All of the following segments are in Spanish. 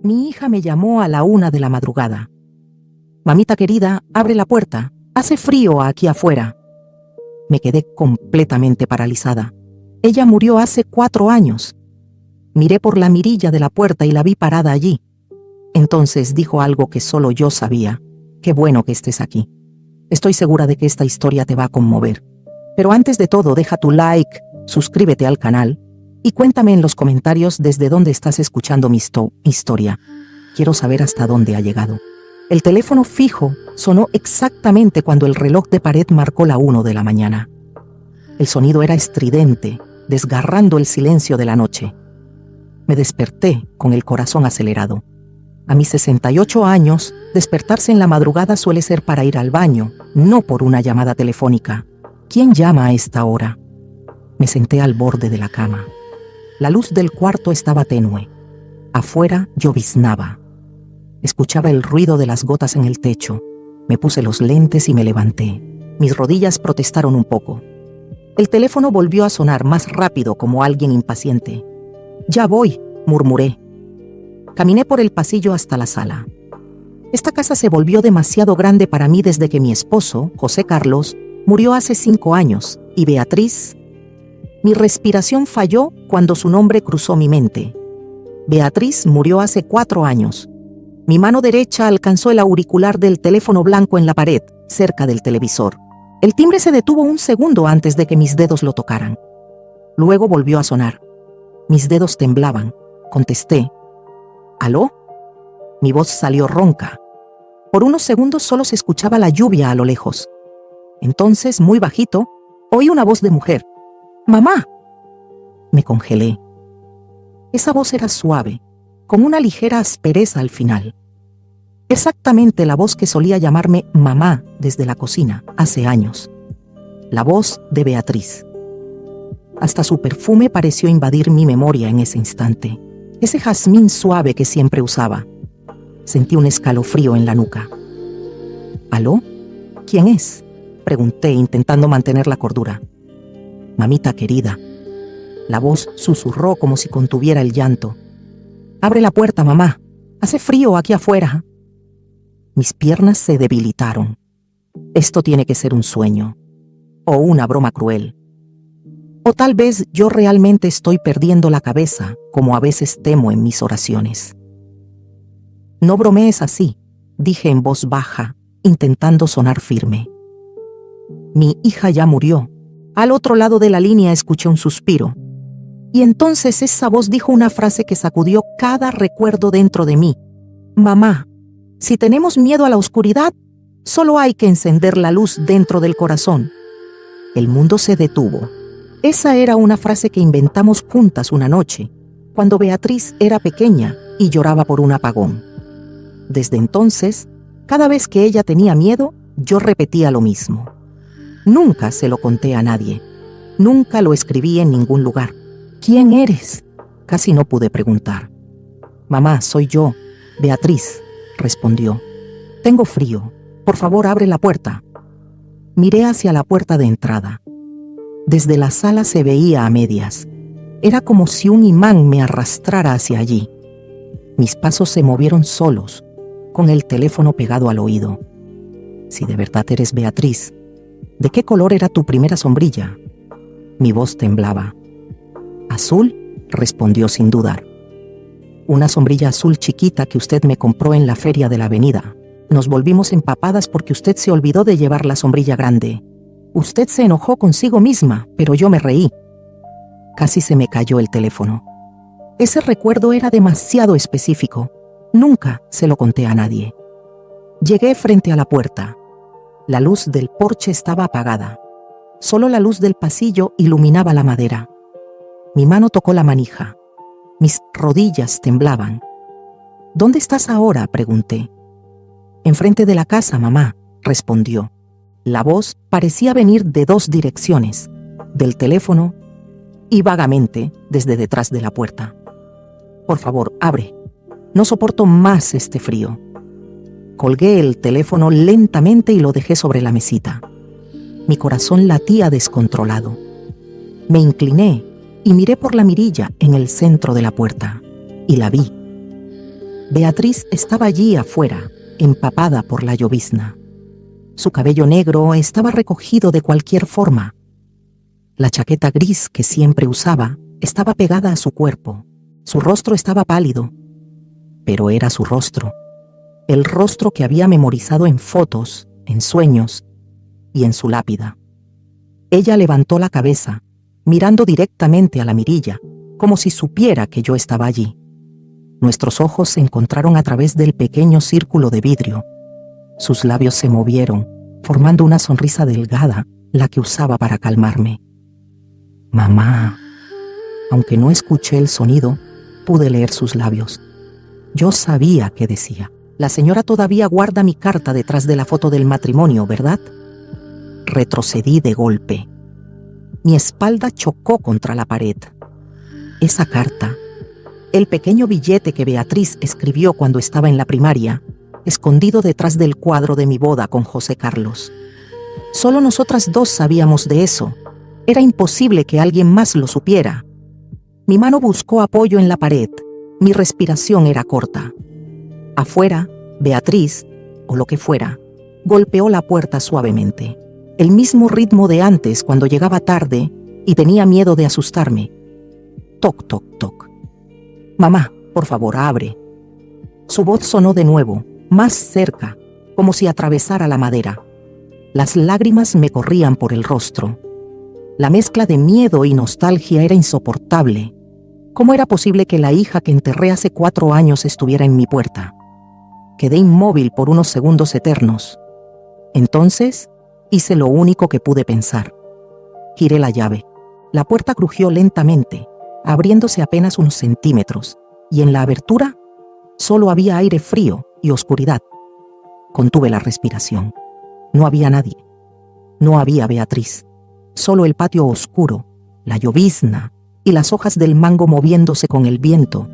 Mi hija me llamó a la 1 de la madrugada. Mamita querida, abre la puerta. Hace frío aquí afuera. Me quedé completamente paralizada. Ella murió hace 4 años. Miré por la mirilla de la puerta y la vi parada allí. Entonces dijo algo que solo yo sabía. Qué bueno que estés aquí. Estoy segura de que esta historia te va a conmover. Pero antes de todo, deja tu like, suscríbete al canal y cuéntame en los comentarios desde dónde estás escuchando mi historia. Quiero saber hasta dónde ha llegado. El teléfono fijo sonó exactamente cuando el reloj de pared marcó la 1 de la mañana. El sonido era estridente, desgarrando el silencio de la noche. Me desperté con el corazón acelerado. A mis 68 años, despertarse en la madrugada suele ser para ir al baño, no por una llamada telefónica. ¿Quién llama a esta hora? Me senté al borde de la cama. La luz del cuarto estaba tenue. Afuera lloviznaba. Escuchaba el ruido de las gotas en el techo. Me puse los lentes y me levanté. Mis rodillas protestaron un poco. El teléfono volvió a sonar más rápido como alguien impaciente. «Ya voy», murmuré. Caminé por el pasillo hasta la sala. Esta casa se volvió demasiado grande para mí desde que mi esposo, José Carlos, murió hace 5 años, y Beatriz... Mi respiración falló cuando su nombre cruzó mi mente. Beatriz murió hace 4 años. Mi mano derecha alcanzó el auricular del teléfono blanco en la pared, cerca del televisor. El timbre se detuvo un segundo antes de que mis dedos lo tocaran. Luego volvió a sonar. Mis dedos temblaban. Contesté. ¿Aló? Mi voz salió ronca. Por unos segundos solo se escuchaba la lluvia a lo lejos. Entonces, muy bajito, oí una voz de mujer. «¡Mamá!». Me congelé. Esa voz era suave, con una ligera aspereza al final. Exactamente la voz que solía llamarme mamá desde la cocina hace años. La voz de Beatriz. Hasta su perfume pareció invadir mi memoria en ese instante. Ese jazmín suave que siempre usaba. Sentí un escalofrío en la nuca. ¿Aló? ¿Quién es?, pregunté intentando mantener la cordura. Mamita querida. La voz susurró como si contuviera el llanto. «Abre la puerta, mamá. Hace frío aquí afuera». Mis piernas se debilitaron. Esto tiene que ser un sueño. O una broma cruel. O tal vez yo realmente estoy perdiendo la cabeza, como a veces temo en mis oraciones. «No bromees así», dije en voz baja, intentando sonar firme. «Mi hija ya murió». Al otro lado de la línea escuché un suspiro. Y entonces esa voz dijo una frase que sacudió cada recuerdo dentro de mí. «Mamá, si tenemos miedo a la oscuridad, solo hay que encender la luz dentro del corazón». El mundo se detuvo. Esa era una frase que inventamos juntas una noche, cuando Beatriz era pequeña y lloraba por un apagón. Desde entonces, cada vez que ella tenía miedo, yo repetía lo mismo. Nunca se lo conté a nadie. Nunca lo escribí en ningún lugar. «¿Quién eres?», casi no pude preguntar. «Mamá, soy yo, Beatriz», respondió. «Tengo frío. Por favor, abre la puerta». Miré hacia la puerta de entrada. Desde la sala se veía a medias. Era como si un imán me arrastrara hacia allí. Mis pasos se movieron solos, con el teléfono pegado al oído. «Si de verdad eres Beatriz, ¿de qué color era tu primera sombrilla?». Mi voz temblaba. «Azul», respondió sin dudar. «Una sombrilla azul chiquita que usted me compró en la feria de la avenida. Nos volvimos empapadas porque usted se olvidó de llevar la sombrilla grande. Usted se enojó consigo misma, pero yo me reí». Casi se me cayó el teléfono. Ese recuerdo era demasiado específico. Nunca se lo conté a nadie. Llegué frente a la puerta. La luz del porche estaba apagada. Solo la luz del pasillo iluminaba la madera. Mi mano tocó la manija. Mis rodillas temblaban. «¿Dónde estás ahora?», pregunté. «Enfrente de la casa, mamá», respondió. La voz parecía venir de 2 direcciones, del teléfono y vagamente desde detrás de la puerta. «Por favor, abre. No soporto más este frío». Colgué el teléfono lentamente y lo dejé sobre la mesita. Mi corazón latía descontrolado. Me incliné y miré por la mirilla en el centro de la puerta, y la vi. Beatriz estaba allí afuera, empapada por la llovizna. Su cabello negro estaba recogido de cualquier forma. La chaqueta gris que siempre usaba estaba pegada a su cuerpo. Su rostro estaba pálido, pero era su rostro. El rostro que había memorizado en fotos, en sueños y en su lápida. Ella levantó la cabeza, mirando directamente a la mirilla, como si supiera que yo estaba allí. Nuestros ojos se encontraron a través del pequeño círculo de vidrio. Sus labios se movieron, formando una sonrisa delgada, la que usaba para calmarme. Mamá. Aunque no escuché el sonido, pude leer sus labios. Yo sabía qué decía. La señora todavía guarda mi carta detrás de la foto del matrimonio, ¿verdad? Retrocedí de golpe. Mi espalda chocó contra la pared. Esa carta, el pequeño billete que Beatriz escribió cuando estaba en la primaria, escondido detrás del cuadro de mi boda con José Carlos. Solo nosotras dos sabíamos de eso. Era imposible que alguien más lo supiera. Mi mano buscó apoyo en la pared. Mi respiración era corta. Afuera, Beatriz, o lo que fuera, golpeó la puerta suavemente. El mismo ritmo de antes cuando llegaba tarde y tenía miedo de asustarme. Toc, toc, toc. Mamá, por favor, abre. Su voz sonó de nuevo, más cerca, como si atravesara la madera. Las lágrimas me corrían por el rostro. La mezcla de miedo y nostalgia era insoportable. ¿Cómo era posible que la hija que enterré hace 4 años estuviera en mi puerta? Quedé inmóvil por unos segundos eternos. Entonces, hice lo único que pude pensar. Giré la llave. La puerta crujió lentamente, abriéndose apenas unos centímetros, y en la abertura solo había aire frío y oscuridad. Contuve la respiración. No había nadie. No había Beatriz. Solo el patio oscuro, la llovizna y las hojas del mango moviéndose con el viento.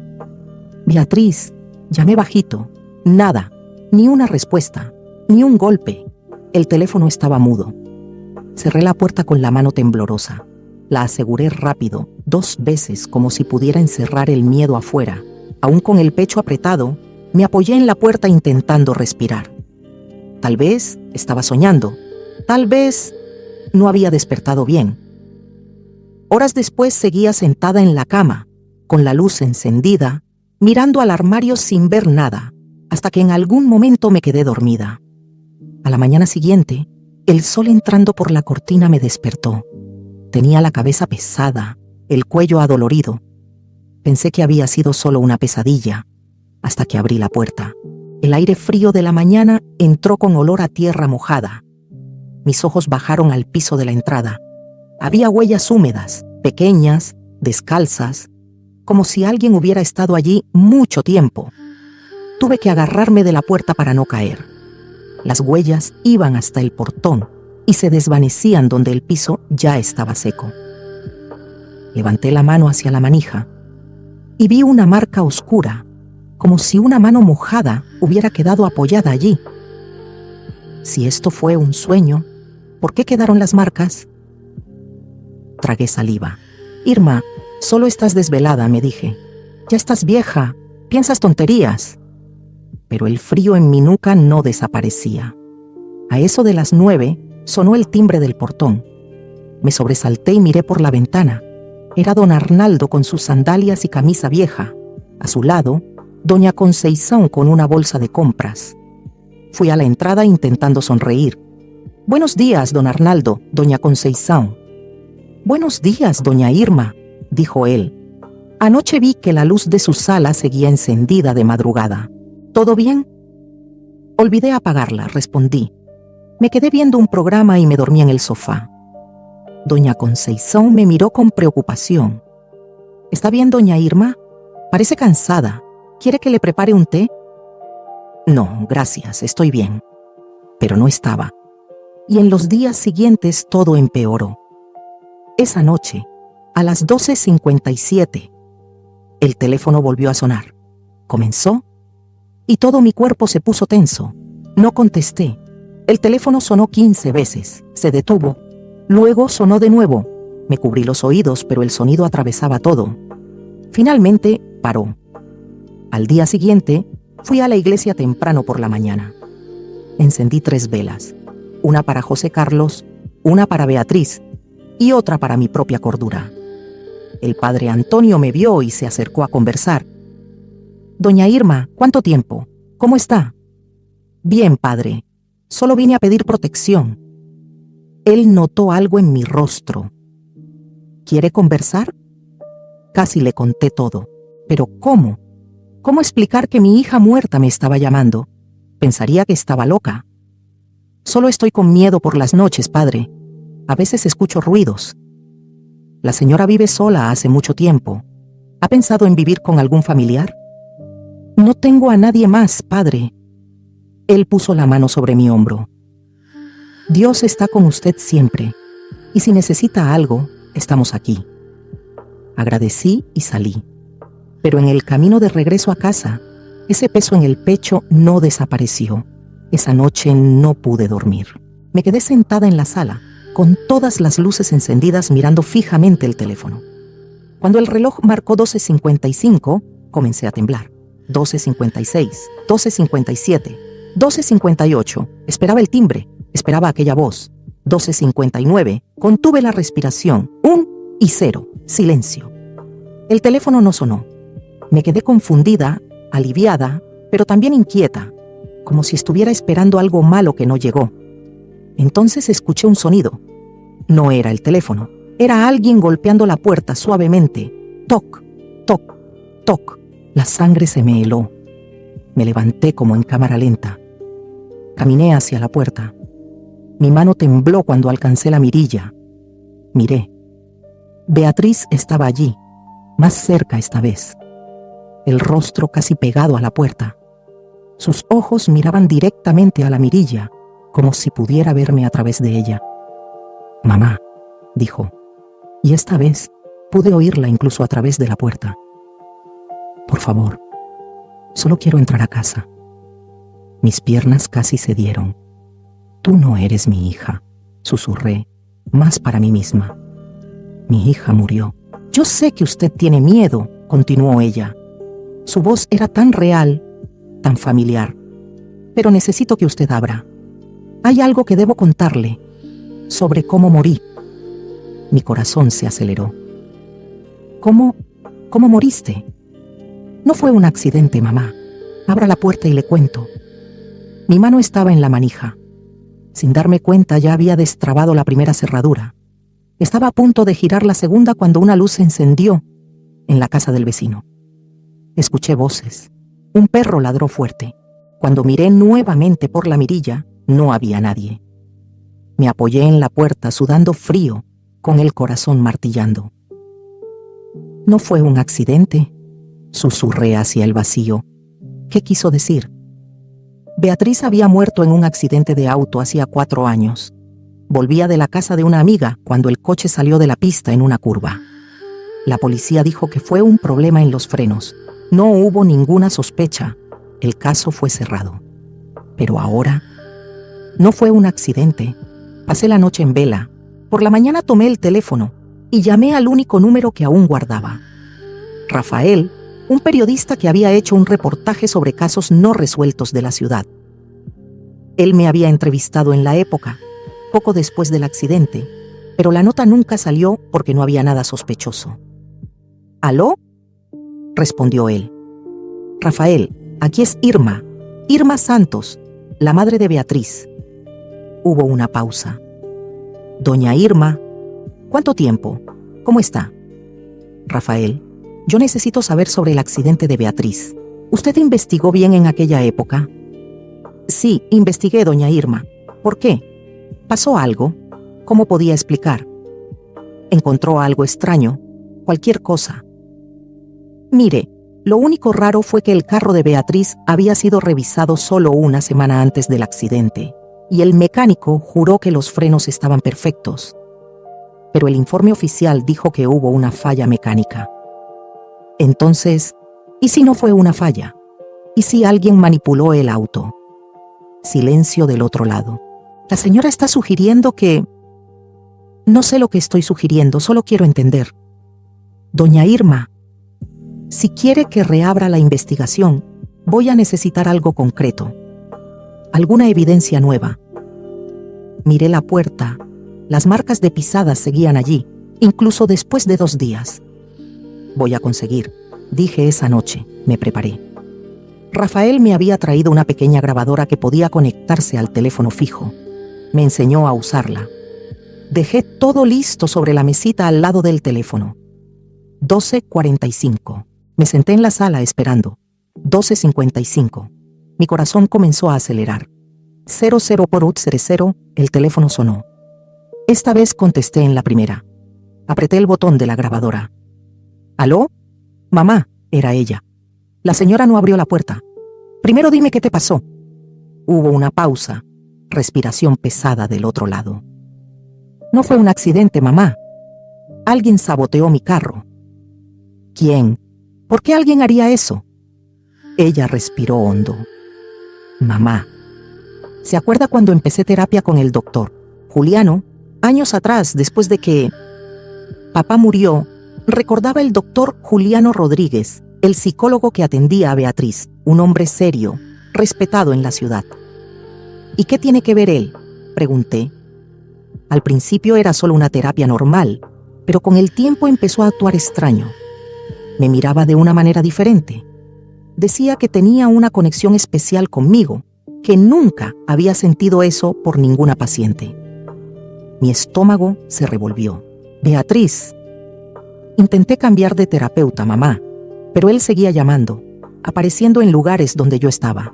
Beatriz, llamé bajito. Nada, ni una respuesta, ni un golpe. El teléfono estaba mudo. Cerré la puerta con la mano temblorosa. La aseguré rápido, 2 veces, como si pudiera encerrar el miedo afuera. Aún con el pecho apretado, me apoyé en la puerta intentando respirar. Tal vez estaba soñando. Tal vez no había despertado bien. Horas después seguía sentada en la cama, con la luz encendida, mirando al armario sin ver nada, hasta que en algún momento me quedé dormida. A la mañana siguiente, el sol entrando por la cortina me despertó. Tenía la cabeza pesada, el cuello adolorido. Pensé que había sido solo una pesadilla, hasta que abrí la puerta. El aire frío de la mañana entró con olor a tierra mojada. Mis ojos bajaron al piso de la entrada. Había huellas húmedas, pequeñas, descalzas, como si alguien hubiera estado allí mucho tiempo. Tuve que agarrarme de la puerta para no caer. Las huellas iban hasta el portón y se desvanecían donde el piso ya estaba seco. Levanté la mano hacia la manija y vi una marca oscura, como si una mano mojada hubiera quedado apoyada allí. Si esto fue un sueño, ¿por qué quedaron las marcas? Tragué saliva. Irma, solo estás desvelada, me dije. Ya estás vieja, piensas tonterías. Pero el frío en mi nuca no desaparecía. A eso de las 9 sonó el timbre del portón. Me sobresalté y miré por la ventana. Era don Arnaldo con sus sandalias y camisa vieja. A su lado, doña Conceizón con una bolsa de compras. Fui a la entrada intentando sonreír. Buenos días, don Arnaldo, doña Conceizón. Buenos días, doña Irma, dijo él. Anoche vi que la luz de su sala seguía encendida de madrugada. ¿Todo bien? Olvidé apagarla, respondí. Me quedé viendo un programa y me dormí en el sofá. Doña Conceizón me miró con preocupación. ¿Está bien, doña Irma? Parece cansada. ¿Quiere que le prepare un té? No, gracias, estoy bien. Pero no estaba. Y en los días siguientes todo empeoró. Esa noche, a las 12:57, el teléfono volvió a sonar. Comenzó y todo mi cuerpo se puso tenso. No contesté. El teléfono sonó 15 veces, se detuvo. Luego sonó de nuevo. Me cubrí los oídos, pero el sonido atravesaba todo. Finalmente, paró. Al día siguiente, Fui a la iglesia temprano por la mañana. Encendí 3 velas, una para José Carlos, una para Beatriz y otra para mi propia cordura. El padre Antonio me vio y se acercó a conversar. «Doña Irma, ¿cuánto tiempo? ¿Cómo está?» «Bien, padre. Solo vine a pedir protección». Él notó algo en mi rostro. «¿Quiere conversar?» Casi le conté todo. ¿Pero cómo? ¿Cómo explicar que mi hija muerta me estaba llamando? Pensaría que estaba loca. «Solo estoy con miedo por las noches, padre. A veces escucho ruidos». «La señora vive sola hace mucho tiempo. ¿Ha pensado en vivir con algún familiar?» «No tengo a nadie más, padre». Él puso la mano sobre mi hombro. «Dios está con usted siempre, y si necesita algo, estamos aquí». Agradecí y salí. Pero en el camino de regreso a casa, ese peso en el pecho no desapareció. Esa noche no pude dormir. Me quedé sentada en la sala, con todas las luces encendidas mirando fijamente el teléfono. Cuando el reloj marcó 12:55, comencé a temblar. 12:56, 12:57, 12:58. Esperaba el timbre, esperaba aquella voz. 12:59, contuve la respiración. 1 y 0, silencio. El teléfono no sonó. Me quedé confundida, aliviada, pero también inquieta, como si estuviera esperando algo malo que no llegó. Entonces escuché un sonido. No era el teléfono, era alguien golpeando la puerta suavemente. Toc, toc, toc. La sangre se me heló. Me levanté como en cámara lenta. Caminé hacia la puerta. Mi mano tembló cuando alcancé la mirilla. Miré. Beatriz estaba allí, más cerca esta vez. El rostro casi pegado a la puerta. Sus ojos miraban directamente a la mirilla, como si pudiera verme a través de ella. «Mamá», dijo, y esta vez pude oírla incluso a través de la puerta. «Por favor, solo quiero entrar a casa». Mis piernas casi cedieron. «Tú no eres mi hija», susurré, más para mí misma. «Mi hija murió». «Yo sé que usted tiene miedo», continuó ella. Su voz era tan real, tan familiar. «Pero necesito que usted abra. Hay algo que debo contarle sobre cómo morí». Mi corazón se aceleró. ¿Cómo moriste?» «No fue un accidente, mamá. Abra la puerta y le cuento». Mi mano estaba en la manija. Sin darme cuenta ya había destrabado la primera cerradura. Estaba a punto de girar la segunda cuando una luz se encendió en la casa del vecino. Escuché voces. Un perro ladró fuerte. Cuando miré nuevamente por la mirilla, no había nadie. Me apoyé en la puerta sudando frío, con el corazón martillando. «No fue un accidente», susurré hacia el vacío. ¿Qué quiso decir? Beatriz había muerto en un accidente de auto hacía 4 años. Volvía de la casa de una amiga cuando el coche salió de la pista en una curva. La policía dijo que fue un problema en los frenos. No hubo ninguna sospecha. El caso fue cerrado. Pero ahora, no fue un accidente. Pasé la noche en vela. Por la mañana tomé el teléfono y llamé al único número que aún guardaba. Rafael, un periodista que había hecho un reportaje sobre casos no resueltos de la ciudad. Él me había entrevistado en la época, poco después del accidente, pero la nota nunca salió porque no había nada sospechoso. «¿Aló?», respondió él. «Rafael, aquí es Irma Santos, la madre de Beatriz». Hubo una pausa. «Doña Irma, ¿cuánto tiempo? ¿Cómo está?» «Rafael, yo necesito saber sobre el accidente de Beatriz. ¿Usted investigó bien en aquella época?» «Sí, investigué, doña Irma. ¿Por qué? ¿Pasó algo? ¿Cómo podía explicar?» «¿Encontró algo extraño? Cualquier cosa». «Mire, lo único raro fue que el carro de Beatriz había sido revisado solo una semana antes del accidente, y el mecánico juró que los frenos estaban perfectos. Pero el informe oficial dijo que hubo una falla mecánica. Entonces, ¿y si no fue una falla? ¿Y si alguien manipuló el auto?» Silencio del otro lado. «La señora está sugiriendo que...» «No sé lo que estoy sugiriendo, solo quiero entender». «Doña Irma, si quiere que reabra la investigación, Voy a necesitar algo concreto, alguna evidencia nueva. Miré la puerta. Las marcas de pisadas seguían allí, incluso después de 2 días. Voy a conseguir, dije esa noche. Me preparé. Rafael me había traído una pequeña grabadora que podía conectarse al teléfono fijo. Me enseñó a usarla. Dejé todo listo sobre la mesita al lado del teléfono. 12:45. Me senté en la sala esperando. 12:55. Mi corazón comenzó a acelerar. 00 el teléfono sonó. Esta vez contesté en la primera. Apreté el botón de la grabadora. ¿Aló? Mamá, era ella. La señora no abrió la puerta. Primero dime qué te pasó. Hubo una pausa, respiración pesada del otro lado. No fue un accidente, mamá. Alguien saboteó mi carro. ¿Quién? ¿Por qué alguien haría eso? Ella respiró hondo. Mamá. ¿Se acuerda cuando empecé terapia con el doctor Juliano? Años atrás, después de que papá murió, recordaba el doctor Juliano Rodríguez, el psicólogo que atendía a Beatriz, un hombre serio, respetado en la ciudad. ¿Y qué tiene que ver él?, pregunté. Al principio era solo una terapia normal, pero con el tiempo empezó a actuar extraño. Me miraba de una manera diferente. Decía que tenía una conexión especial conmigo, que nunca había sentido eso por ninguna paciente. Mi estómago se revolvió. Beatriz. Intenté cambiar de terapeuta, mamá, pero él seguía llamando, apareciendo en lugares donde yo estaba.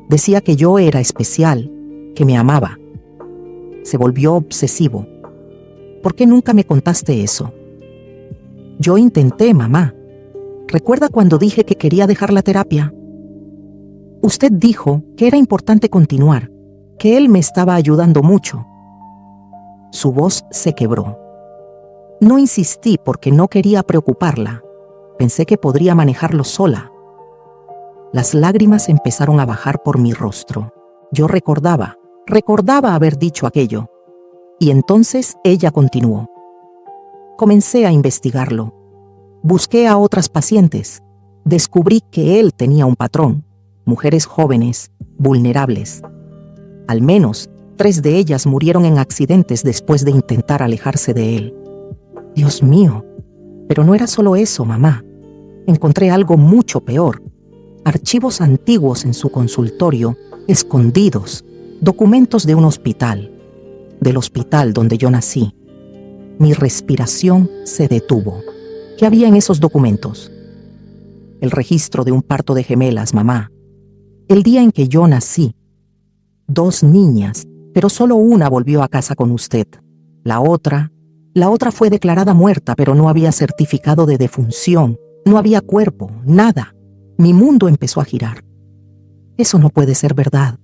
Decía que yo era especial, que me amaba. Se volvió obsesivo. ¿Por qué nunca me contaste eso? Yo intenté, mamá. ¿Recuerda cuando dije que quería dejar la terapia? Usted dijo que era importante continuar, que él me estaba ayudando mucho. Su voz se quebró. No insistí porque no quería preocuparla. Pensé que podría manejarlo sola. Las lágrimas empezaron a bajar por mi rostro. Yo recordaba haber dicho aquello. Y entonces ella continuó. Comencé a investigarlo. Busqué a otras pacientes. Descubrí que él tenía un patrón. Mujeres jóvenes, vulnerables. Al menos 3 de ellas murieron en accidentes después de intentar alejarse de él. Dios mío, pero no era solo eso, mamá. Encontré algo mucho peor. Archivos antiguos en su consultorio, escondidos, documentos de un hospital, del hospital donde yo nací. Mi respiración se detuvo. ¿Qué había en esos documentos? El registro de un parto de gemelas, mamá. El día en que yo nací. 2 niñas, pero solo una volvió a casa con usted. La otra fue declarada muerta, pero no había certificado de defunción, no había cuerpo, nada. Mi mundo empezó a girar. Eso no puede ser verdad.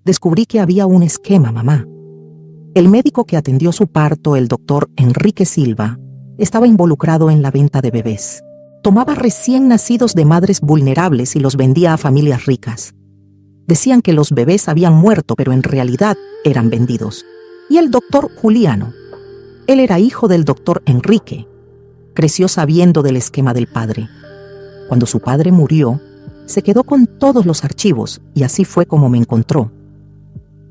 Descubrí que había un esquema, mamá. El médico que atendió su parto, el doctor Enrique Silva, estaba involucrado en la venta de bebés. Tomaba recién nacidos de madres vulnerables y los vendía a familias ricas. Decían que los bebés habían muerto, pero en realidad eran vendidos. Y el doctor Juliano, él era hijo del doctor Enrique. Creció sabiendo del esquema del padre. Cuando su padre murió, se quedó con todos los archivos y así fue como me encontró.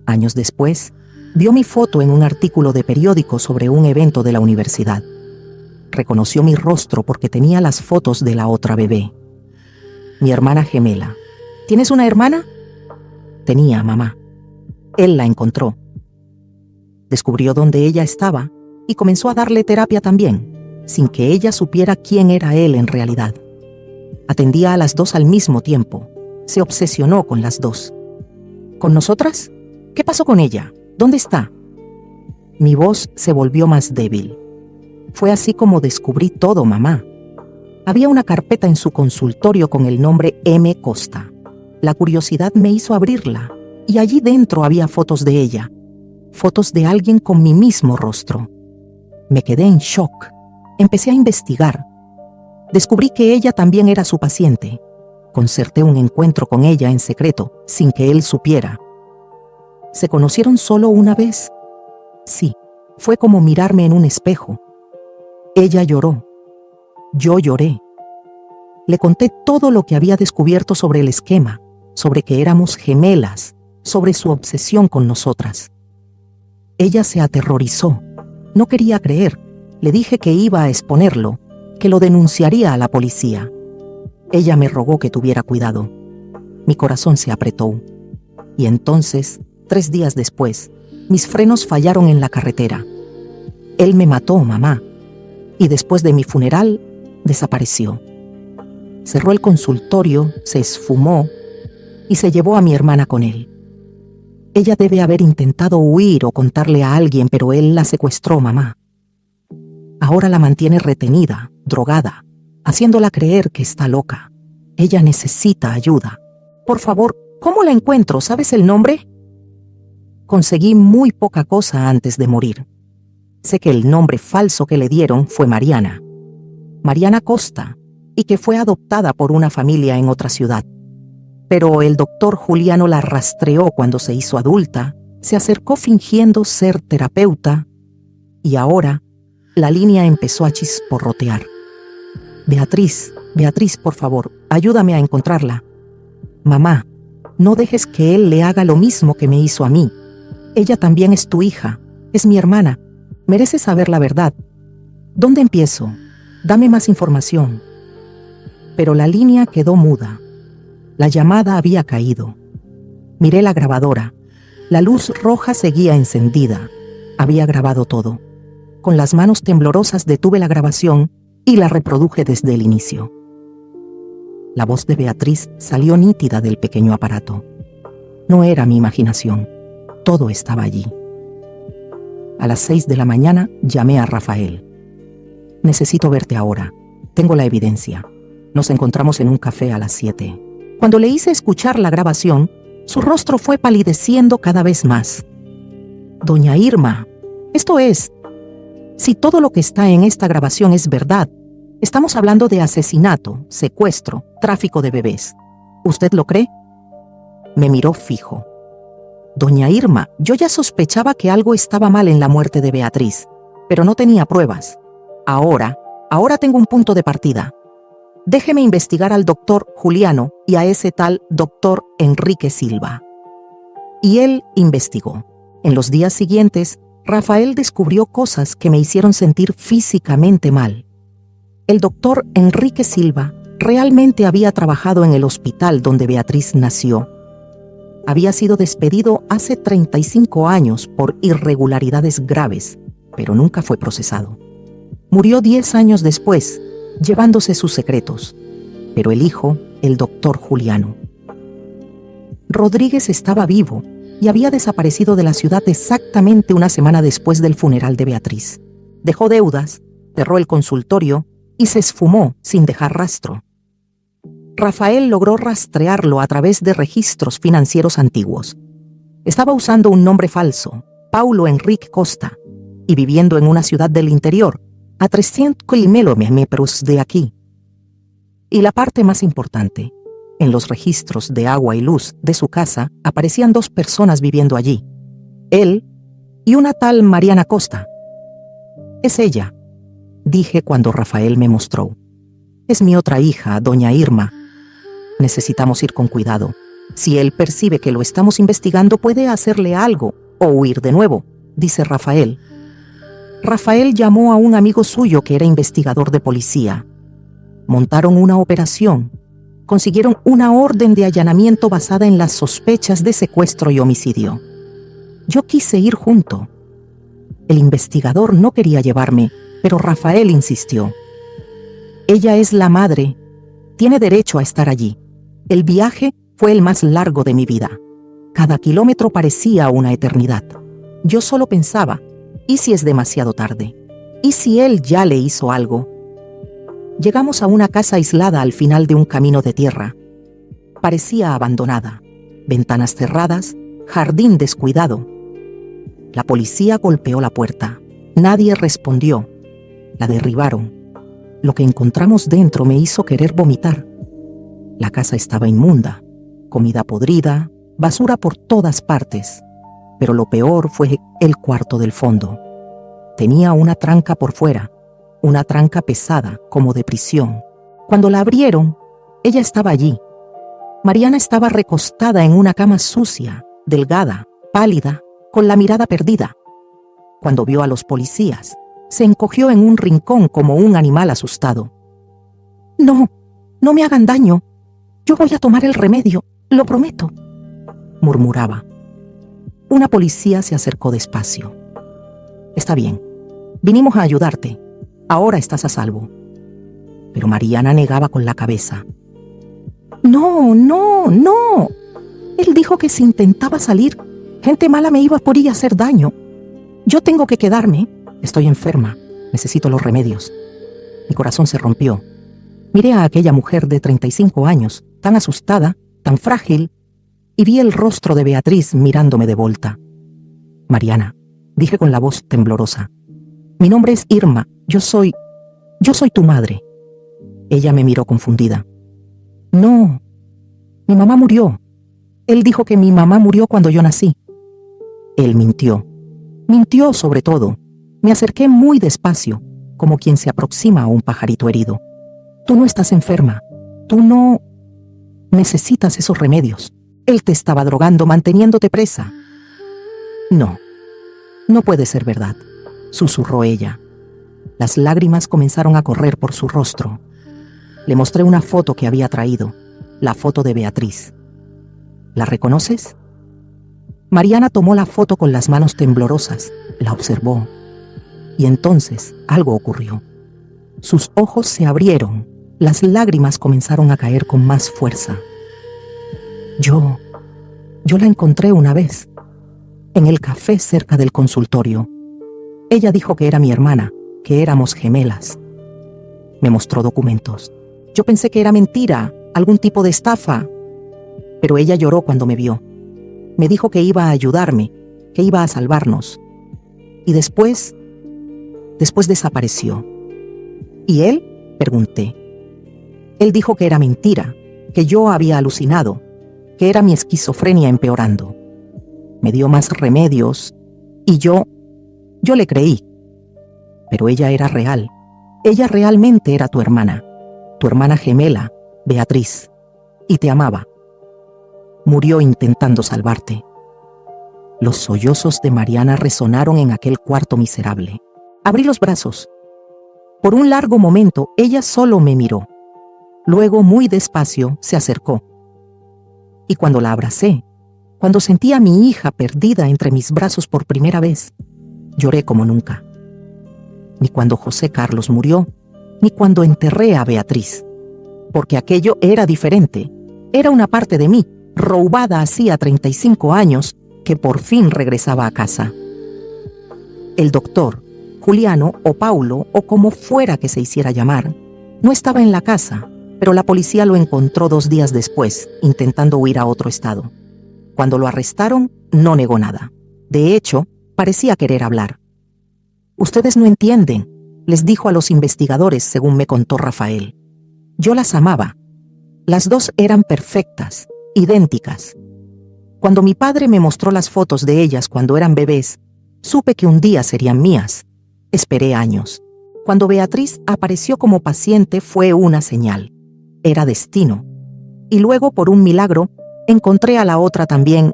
Años después, vio mi foto en un artículo de periódico sobre un evento de la universidad. Reconoció mi rostro porque tenía las fotos de la otra bebé. Mi hermana gemela. ¿Tienes una hermana? Tenía, mamá. Él la encontró. Descubrió dónde ella estaba y comenzó a darle terapia también, sin que ella supiera quién era él en realidad. Atendía a las 2 al mismo tiempo. Se obsesionó con las 2. ¿Con nosotras? ¿Qué pasó con ella? ¿Dónde está? Mi voz se volvió más débil. Fue así como descubrí todo, mamá. Había una carpeta en su consultorio con el nombre M. Costa. La curiosidad me hizo abrirla, y allí dentro había fotos de ella. Fotos de alguien con mi mismo rostro. Me quedé en shock. Empecé a investigar. Descubrí que ella también era su paciente. Concerté un encuentro con ella en secreto, sin que él supiera. ¿Se conocieron solo una vez? Sí, fue como mirarme en un espejo. Ella lloró. Yo lloré. Le conté todo lo que había descubierto sobre el esquema, sobre que éramos gemelas, sobre su obsesión con nosotras. Ella se aterrorizó. No quería creer. Le dije que iba a exponerlo, que lo denunciaría a la policía. Ella me rogó que tuviera cuidado. Mi corazón se apretó. Y entonces, 3 días después, mis frenos fallaron en la carretera. Él me mató, mamá. Y después de mi funeral, desapareció. Cerró el consultorio, se esfumó y se llevó a mi hermana con él. Ella debe haber intentado huir o contarle a alguien, pero él la secuestró, mamá. Ahora la mantiene retenida, drogada, haciéndola creer que está loca. Ella necesita ayuda. Por favor, ¿cómo la encuentro? ¿Sabes el nombre? Conseguí muy poca cosa antes de morir. Sé que el nombre falso que le dieron fue Mariana. Mariana Costa, y que fue adoptada por una familia en otra ciudad. Pero el doctor Juliano la rastreó cuando se hizo adulta, se acercó fingiendo ser terapeuta, y ahora la línea empezó a chisporrotear. Beatriz, por favor, ayúdame a encontrarla. Mamá, no dejes que él le haga lo mismo que me hizo a mí. Ella también es tu hija, es mi hermana. Mereces saber la verdad. ¿Dónde empiezo? Dame más información. Pero la línea quedó muda. La llamada había caído. Miré la grabadora. La luz roja seguía encendida. Había grabado todo. Con las manos temblorosas detuve la grabación y la reproduje desde el inicio. La voz de Beatriz salió nítida del pequeño aparato. No era mi imaginación. Todo estaba allí. A las 6 de la mañana llamé a Rafael. Necesito verte ahora. Tengo la evidencia. Nos encontramos en un café a las 7. Cuando le hice escuchar la grabación, su rostro fue palideciendo cada vez más. Doña Irma, esto es, si todo lo que está en esta grabación es verdad, estamos hablando de asesinato, secuestro, tráfico de bebés. ¿Usted lo cree? Me miró fijo. Doña Irma, yo ya sospechaba que algo estaba mal en la muerte de Beatriz, pero no tenía pruebas. Ahora tengo un punto de partida. Déjeme investigar al doctor Juliano y a ese tal doctor Enrique Silva. Y él investigó. En los días siguientes, Rafael descubrió cosas que me hicieron sentir físicamente mal. El doctor Enrique Silva realmente había trabajado en el hospital donde Beatriz nació. Había sido despedido hace 35 años por irregularidades graves, pero nunca fue procesado. Murió 10 años después, llevándose sus secretos, pero el hijo, el doctor Juliano. Rodríguez estaba vivo y había desaparecido de la ciudad exactamente una semana después del funeral de Beatriz. Dejó deudas, cerró el consultorio y se esfumó sin dejar rastro. Rafael logró rastrearlo a través de registros financieros antiguos. Estaba usando un nombre falso, Paulo Enrique Costa, y viviendo en una ciudad del interior, a 300 kilómetros de aquí. Y la parte más importante, en los registros de agua y luz de su casa aparecían 2 personas viviendo allí, él y una tal Mariana Costa. Es ella, dije cuando Rafael me mostró. Es mi otra hija, doña Irma. Necesitamos ir con cuidado. Si él percibe que lo estamos investigando, puede hacerle algo o huir de nuevo, dice Rafael. Rafael llamó a un amigo suyo que era investigador de policía. Montaron una operación. Consiguieron una orden de allanamiento basada en las sospechas de secuestro y homicidio. Yo quise ir junto. El investigador no quería llevarme, pero Rafael insistió. Ella es la madre. Tiene derecho a estar allí. El viaje fue el más largo de mi vida. Cada kilómetro parecía una eternidad. Yo solo pensaba, ¿y si es demasiado tarde? ¿Y si él ya le hizo algo? Llegamos a una casa aislada al final de un camino de tierra. Parecía abandonada. Ventanas cerradas, jardín descuidado. La policía golpeó la puerta. Nadie respondió. La derribaron. Lo que encontramos dentro me hizo querer vomitar. La casa estaba inmunda, comida podrida, basura por todas partes. Pero lo peor fue el cuarto del fondo. Tenía una tranca por fuera, una tranca pesada, como de prisión. Cuando la abrieron, Ella estaba allí. Mariana estaba recostada en una cama sucia, delgada, pálida, con la mirada perdida. Cuando vio a los policías, se encogió en un rincón como un animal asustado. «No, no me hagan daño. Yo voy a tomar el remedio, lo prometo», murmuraba. Una policía se acercó despacio. «Está bien, vinimos a ayudarte. Ahora estás a salvo». Pero Mariana negaba con la cabeza. «No, no, no. Él dijo que si intentaba salir, gente mala me iba por ir a hacer daño. Yo tengo que quedarme. Estoy enferma. Necesito los remedios». Mi corazón se rompió. Miré a aquella mujer de 35 años, tan asustada, tan frágil, y vi el rostro de Beatriz mirándome de volta. «Mariana», dije con la voz temblorosa, «mi nombre es Irma. Yo soy tu madre». Ella me miró confundida. «No, mi mamá murió. Él dijo que mi mamá murió cuando yo nací». Él mintió. Mintió sobre todo. Me acerqué muy despacio, como quien se aproxima a un pajarito herido. «Tú no estás enferma. Tú no necesitas esos remedios. Él te estaba drogando, manteniéndote presa». «No, no puede ser verdad», susurró ella. Las lágrimas comenzaron a correr por su rostro. Le mostré una foto que había traído, la foto de Beatriz. «¿La reconoces?». Mariana tomó la foto con las manos temblorosas, la observó. Y entonces algo ocurrió. Sus ojos se abrieron, las lágrimas comenzaron a caer con más fuerza. Yo la encontré una vez, en el café cerca del consultorio. Ella dijo que era mi hermana, que éramos gemelas. Me mostró documentos. Yo pensé que era mentira, algún tipo de estafa, pero ella lloró cuando me vio. Me dijo que iba a ayudarme, que iba a salvarnos. Y después desapareció. ¿Y él?, pregunté. Él dijo que era mentira, que yo había alucinado, que era mi esquizofrenia empeorando. Me dio más remedios y yo le creí. Pero ella era real. Ella realmente era tu hermana gemela, Beatriz, y te amaba. Murió intentando salvarte». Los sollozos de Mariana resonaron en aquel cuarto miserable. Abrí los brazos. Por un largo momento ella solo me miró. Luego, muy despacio, se acercó. Y cuando la abracé, cuando sentí a mi hija perdida entre mis brazos por primera vez, lloré como nunca. Ni cuando José Carlos murió, ni cuando enterré a Beatriz. Porque aquello era diferente. Era una parte de mí, robada hacía 35 años, que por fin regresaba a casa. El doctor, Juliano o Paulo, o como fuera que se hiciera llamar, no estaba en la casa, pero la policía lo encontró 2 días después, intentando huir a otro estado. Cuando lo arrestaron, no negó nada. De hecho, parecía querer hablar. «Ustedes no entienden», les dijo a los investigadores, según me contó Rafael. «Yo las amaba. Las dos eran perfectas, idénticas. Cuando mi padre me mostró las fotos de ellas cuando eran bebés, supe que un día serían mías. Esperé años. Cuando Beatriz apareció como paciente fue una señal. Era destino. Y luego, por un milagro, encontré a la otra también,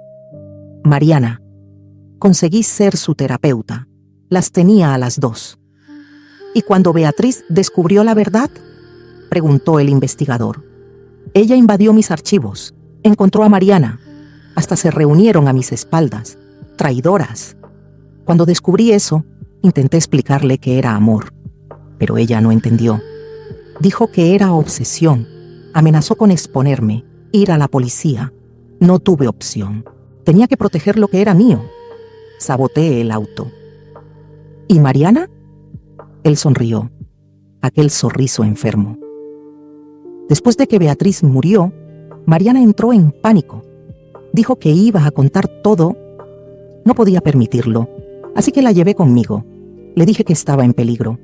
Mariana. Conseguí ser su terapeuta. Las tenía a las dos». «¿Y cuando Beatriz descubrió la verdad?», preguntó el investigador. «Ella invadió mis archivos, encontró a Mariana. Hasta se reunieron a mis espaldas. Traidoras. Cuando descubrí eso, intenté explicarle que era amor, pero ella no entendió. Dijo que era obsesión. Amenazó con exponerme, ir a la policía. No tuve opción. Tenía que proteger lo que era mío. Saboteé el auto». «¿Y Mariana?». Él sonrió, aquel sonriso enfermo. Después de que Beatriz murió, Mariana entró en pánico. Dijo que iba a contar todo. No podía permitirlo, así que la llevé conmigo. Le dije que estaba en peligro,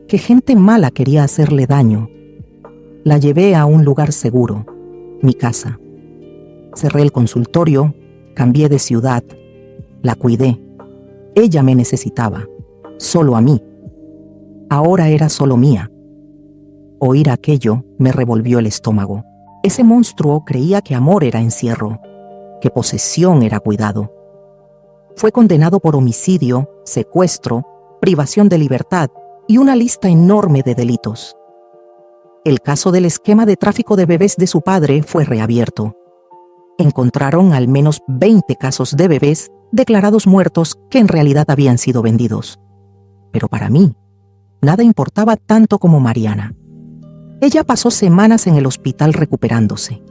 que gente mala quería hacerle daño. La llevé a un lugar seguro, mi casa. Cerré el consultorio, cambié de ciudad, la cuidé. Ella me necesitaba, solo a mí. Ahora era solo mía. Oír aquello me revolvió el estómago. Ese monstruo creía que amor era encierro, que posesión era cuidado. Fue condenado por homicidio, secuestro, privación de libertad y una lista enorme de delitos. El caso del esquema de tráfico de bebés de su padre fue reabierto. Encontraron al menos 20 casos de bebés declarados muertos que en realidad habían sido vendidos. Pero para mí, nada importaba tanto como Mariana. Ella pasó semanas en el hospital recuperándose.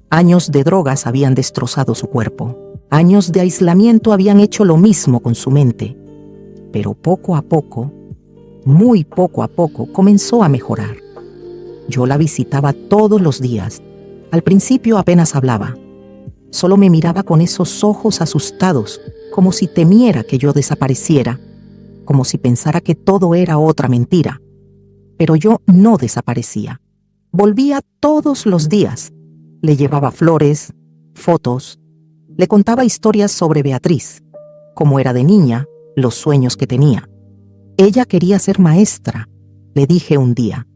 Años de drogas habían destrozado su cuerpo. Años de aislamiento habían hecho lo mismo con su mente. Pero poco a poco, muy poco a poco, comenzó a mejorar. Yo la visitaba todos los días. Al principio apenas hablaba. Solo me miraba con esos ojos asustados, como si temiera que yo desapareciera, como si pensara que todo era otra mentira. Pero yo no desaparecía. Volvía todos los días. Le llevaba flores, fotos. Le contaba historias sobre Beatriz, cómo era de niña, los sueños que tenía. Ella quería ser maestra, le dije un día.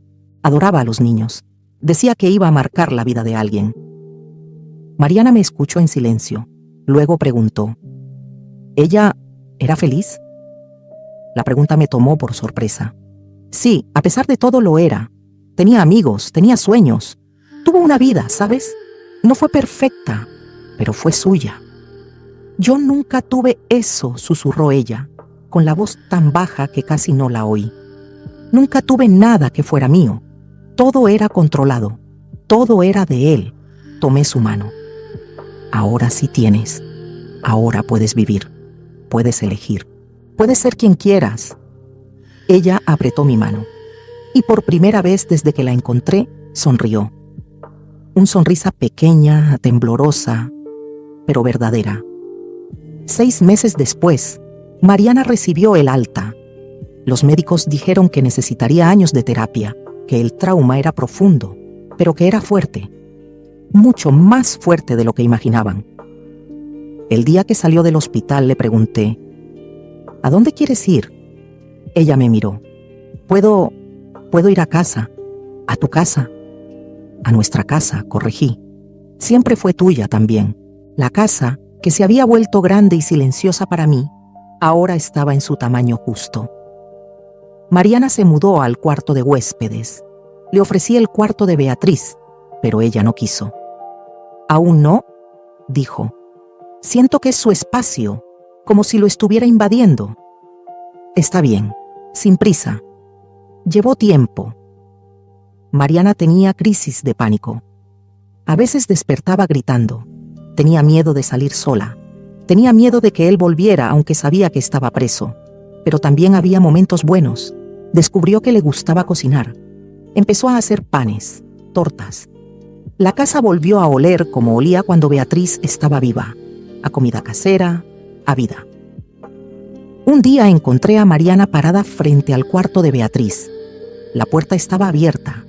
Adoraba a los niños. Decía que iba a marcar la vida de alguien. Mariana me escuchó en silencio. Luego preguntó, ¿ella era feliz? La pregunta me tomó por sorpresa. Sí, a pesar de todo lo era. Tenía amigos, tenía sueños. Tuvo una vida, ¿sabes? No fue perfecta, pero fue suya. Yo nunca tuve eso, susurró ella, con la voz tan baja que casi no la oí. Nunca tuve nada que fuera mío. Todo era controlado. Todo era de él. Tomé su mano. Ahora sí tienes. Ahora puedes vivir. Puedes elegir. Puedes ser quien quieras. Ella apretó mi mano. Y por primera vez desde que la encontré, sonrió. Una sonrisa pequeña, temblorosa, pero verdadera. 6 meses después, Mariana recibió el alta. Los médicos dijeron que necesitaría años de terapia, que el trauma era profundo, pero que era fuerte. Mucho más fuerte de lo que imaginaban. El día que salió del hospital le pregunté, ¿a dónde quieres ir? Ella me miró. Puedo ir a casa, a tu casa. A nuestra casa, corregí. Siempre fue tuya también. La casa, que se había vuelto grande y silenciosa para mí, ahora estaba en su tamaño justo. Mariana se mudó al cuarto de huéspedes. Le ofrecí el cuarto de Beatriz, pero ella no quiso. «¿Aún no?», dijo. «Siento que es su espacio, como si lo estuviera invadiendo». «Está bien, sin prisa». Llevó tiempo. Mariana tenía crisis de pánico. A veces despertaba gritando. Tenía miedo de salir sola. Tenía miedo de que él volviera, aunque sabía que estaba preso. Pero también había momentos buenos. Descubrió que le gustaba cocinar. Empezó a hacer panes, tortas. La casa volvió a oler como olía cuando Beatriz estaba viva. A comida casera, a vida. Un día encontré a Mariana parada frente al cuarto de Beatriz. La puerta estaba abierta.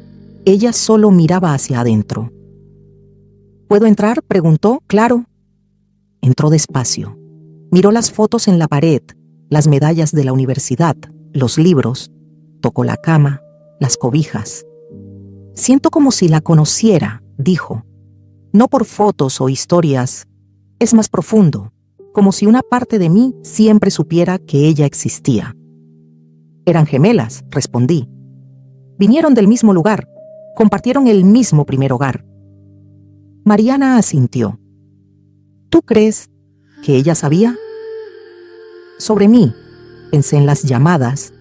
Ella solo miraba hacia adentro. ¿Puedo entrar?, preguntó. «Claro». Entró despacio. Miró las fotos en la pared, las medallas de la universidad, los libros. Tocó la cama, las cobijas. «Siento como si la conociera», dijo. «No por fotos o historias. Es más profundo, como si una parte de mí siempre supiera que ella existía». «Eran gemelas», respondí. «Vinieron del mismo lugar. Compartieron el mismo primer hogar». Mariana asintió. «¿Tú crees que ella sabía?». Sobre mí, pensé en las llamadas,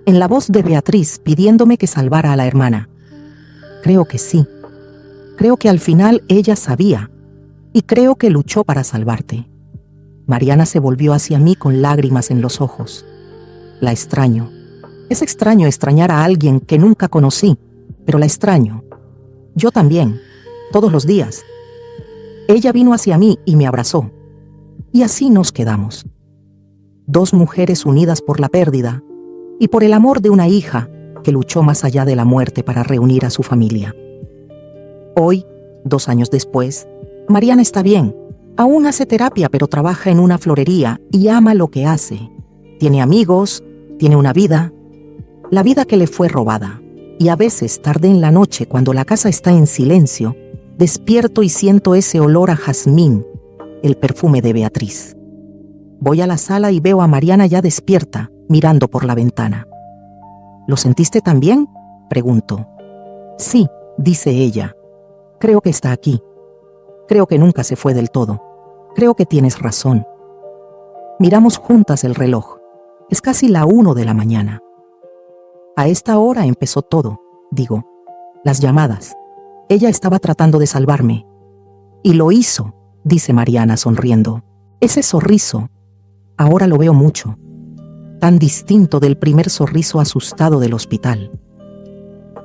en la voz de Beatriz pidiéndome que salvara a la hermana. Creo que sí. Creo que al final ella sabía, y creo que luchó para salvarte. Mariana se volvió hacia mí con lágrimas en los ojos. La extraño. Es extraño extrañar a alguien que nunca conocí, pero la extraño. Yo también, todos los días. Ella vino hacia mí y me abrazó. Y así nos quedamos. 2 mujeres unidas por la pérdida y por el amor de una hija que luchó más allá de la muerte para reunir a su familia. Hoy, 2 años después, Mariana está bien. Aún hace terapia, pero trabaja en una florería y ama lo que hace. Tiene amigos, tiene una vida, la vida que le fue robada. Y a veces, tarde en la noche, cuando la casa está en silencio, Despierto y siento ese olor a jazmín, el perfume de Beatriz. Voy a la sala y veo a Mariana ya despierta, mirando por la ventana. ¿Lo sentiste también?, pregunto. Sí, dice ella. Creo que está aquí. Creo que nunca se fue del todo. Creo que tienes razón. Miramos juntas el reloj. Es casi la 1 de la mañana. A esta hora empezó todo, digo. Las llamadas. Ella estaba tratando de salvarme. Y lo hizo, dice Mariana sonriendo. Ese sorriso, ahora lo veo mucho. Tan distinto del primer sorriso asustado del hospital.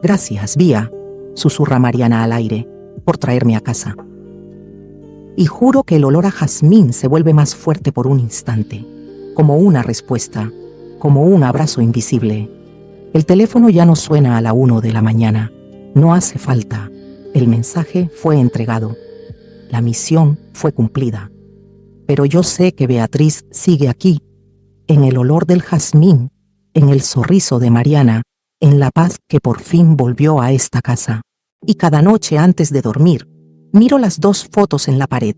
Gracias, Vía, susurra Mariana al aire, por traerme a casa. Y juro que el olor a jazmín se vuelve más fuerte por un instante, como una respuesta, como un abrazo invisible. El teléfono ya no suena a la 1 de la mañana. No hace falta. El mensaje fue entregado. La misión fue cumplida. Pero yo sé que Beatriz sigue aquí, en el olor del jazmín, en el sorriso de Mariana, en la paz que por fin volvió a esta casa. Y cada noche antes de dormir, miro las 2 fotos en la pared,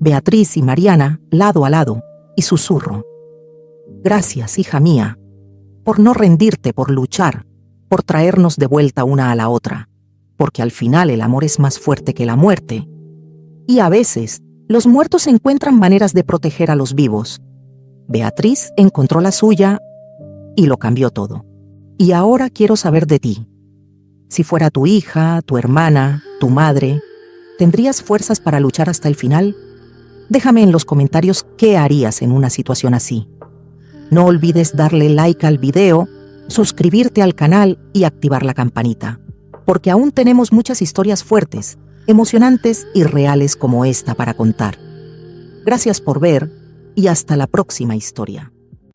Beatriz y Mariana, lado a lado, y susurro. Gracias, hija mía, por no rendirte, por luchar, por traernos de vuelta una a la otra, porque al final el amor es más fuerte que la muerte. Y a veces, los muertos encuentran maneras de proteger a los vivos. Beatriz encontró la suya y lo cambió todo. Y ahora quiero saber de ti. Si fuera tu hija, tu hermana, tu madre, ¿tendrías fuerzas para luchar hasta el final? Déjame en los comentarios qué harías en una situación así. No olvides darle like al video, suscribirte al canal y activar la campanita, porque aún tenemos muchas historias fuertes, emocionantes y reales como esta para contar. Gracias por ver y hasta la próxima historia.